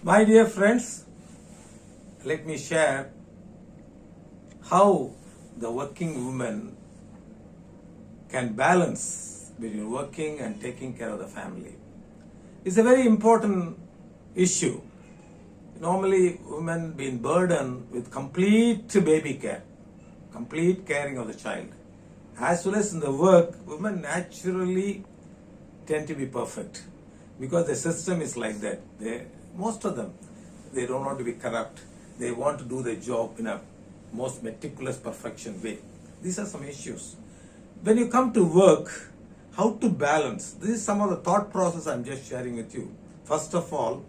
My dear friends, let me share how the working woman can balance between working and taking care of the family. It's a very important issue. Normally, women been burdened with complete baby care, complete caring of the child. As well as in the work, women naturally tend to be perfect because the system is like that. Most of them, they don't want to be corrupt. They want to do their job in a most meticulous perfection way. These are some issues. When you come to work, how to balance? This is some of the thought process I'm just sharing with you. First of all,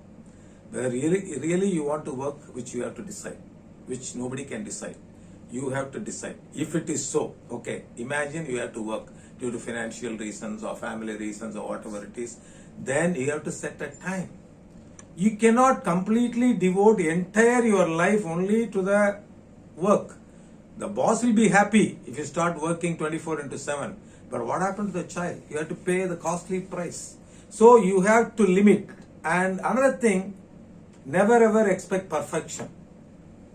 where really you want to work, which you have to decide, which nobody can decide. You have to decide. If it is so, okay, imagine you have to work due to financial reasons or family reasons or whatever it is, then you have to set a time. You cannot completely devote entire your life only to the work. The boss will be happy if you start working 24/7. But what happened to the child? You have to pay the costly price. So you have to limit. And another thing, never ever expect perfection.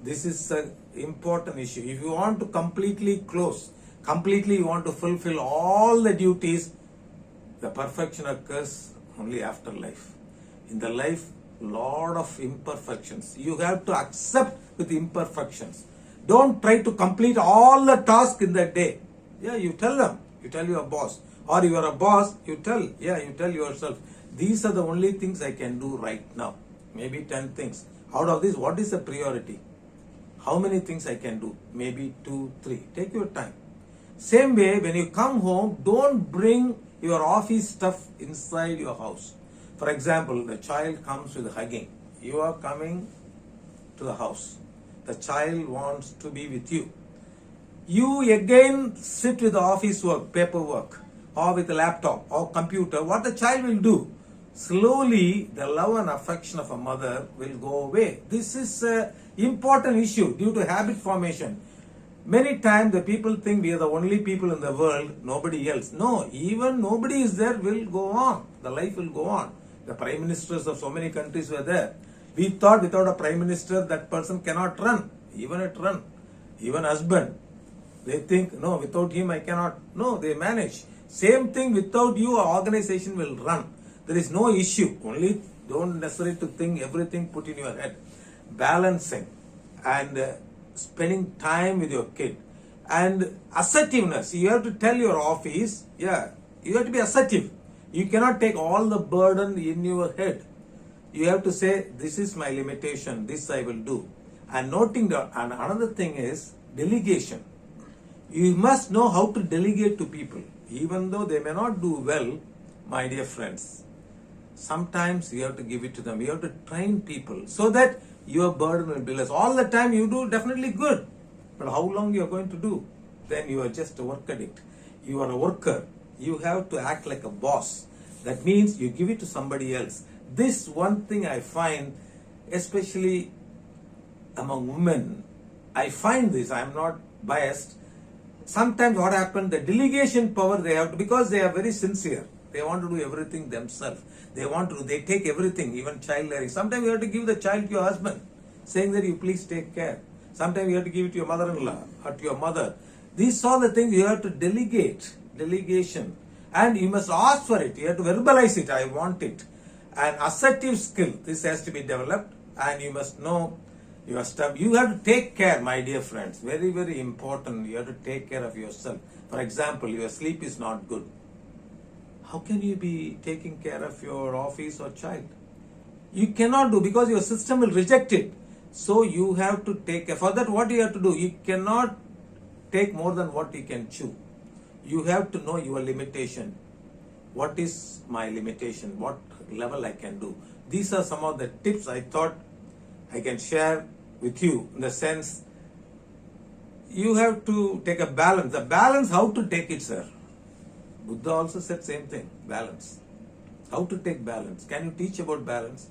This is an important issue. If you want to completely close, completely you want to fulfill all the duties, the perfection occurs only after life. In the life, lot of imperfections. You have to accept with imperfections. Don't try to complete all the tasks in that day. Yeah, you tell them. You tell your boss. Or you are a boss, you tell yourself. These are the only things I can do right now. Maybe 10 things. Out of this, what is the priority? How many things I can do? Maybe 2, 3. Take your time. Same way, when you come home, don't bring your office stuff inside your house. For example, the child comes with hugging. You are coming to the house. The child wants to be with you. You again sit with the office work, paperwork, or with a laptop or computer. What the child will do? Slowly, the love and affection of a mother will go away. This is an important issue due to habit formation. Many times the people think we are the only people in the world, nobody else. No, even nobody is there will go on. The life will go on. The prime ministers of so many countries were there. We thought without a prime minister that person cannot run. Even it run. Even husband. They think, no, without him I cannot. No, they manage. Same thing, without you, our organization will run. There is no issue. Only don't necessarily to think everything put in your head. Balancing and spending time with your kid. And assertiveness. You have to tell your office, you have to be assertive. You cannot take all the burden in your head. You have to say, this is my limitation, this I will do. And noting down, and another thing is delegation. You must know how to delegate to people. Even though they may not do well, my dear friends, sometimes you have to give it to them. You have to train people so that your burden will be less. All the time you do definitely good. But how long you are going to do? Then you are just a work addict. You are a worker. You have to act like a boss. That means you give it to somebody else. This one thing I find, especially among women, I find this, I am not biased. Sometimes what happens, the delegation power they have to, because they are very sincere. They want to do everything themselves. They take everything, even child rearing. Sometimes you have to give the child to your husband, saying that you please take care. Sometimes you have to give it to your mother-in-law or to your mother. These are the things you have to delegate. Delegation. And you must ask for it. You have to verbalize it. I want it. An assertive skill. This has to be developed. And you must know your stuff. You have to take care, my dear friends. Very, very important. You have to take care of yourself. For example, your sleep is not good. How can you be taking care of your office or child? You cannot do because your system will reject it. So you have to take care. For that, what you have to do? You cannot take more than what you can chew. You have to know your limitation. What is my limitation? What level I can do? These are some of the tips I thought I can share with you, in the sense you have to take a balance. The balance, how to take it, sir? Buddha also said same thing, balance. How to take balance? Can you teach about balance?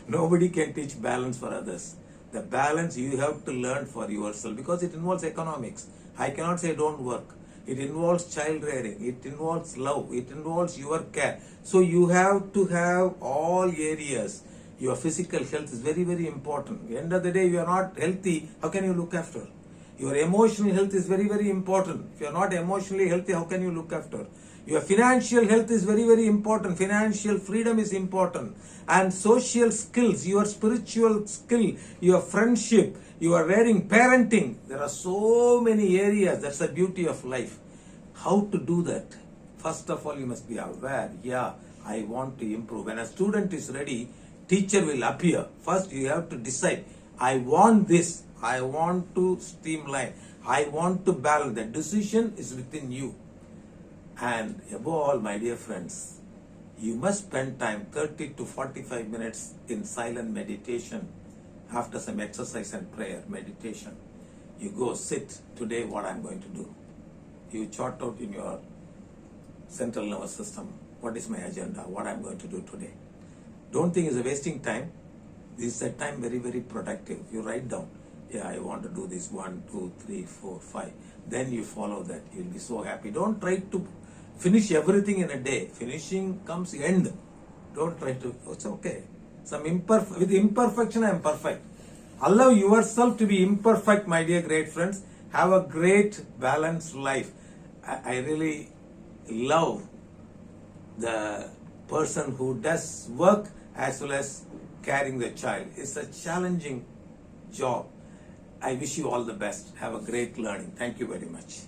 Nobody can teach balance for others. The balance you have to learn for yourself because it involves economics. I cannot say don't work. It involves child rearing. It involves love. It involves your care. So you have to have all areas. Your physical health is very, very important. At the end of the day, you are not healthy, how can you look after? Your emotional health is very, very important. If you are not emotionally healthy, how can you look after? Your financial health is very, very important. Financial freedom is important. And social skills, your spiritual skill, your friendship, your wearing, parenting. There are so many areas. That's the beauty of life. How to do that? First of all, you must be aware. Yeah, I want to improve. When a student is ready, teacher will appear. First, you have to decide. I want this. I want to streamline. I want to balance. The decision is within you. And above all, my dear friends, you must spend time 30 to 45 minutes in silent meditation after some exercise and prayer, meditation. You go sit, today what I'm going to do. You chart out in your central nervous system, what is my agenda, what I'm going to do today. Don't think it's a wasting time. This is a time very, very productive. You write down, yeah, I want to do this 1, 2, 3, 4, 5. Then you follow that. You'll be so happy. Don't try to finish everything in a day. Finishing comes end. Don't try to, it's okay. With imperfection, I am perfect. Allow yourself to be imperfect, my dear great friends. Have a great balanced life. I really love the person who does work as well as carrying the child. It's a challenging job. I wish you all the best. Have a great learning. Thank you very much.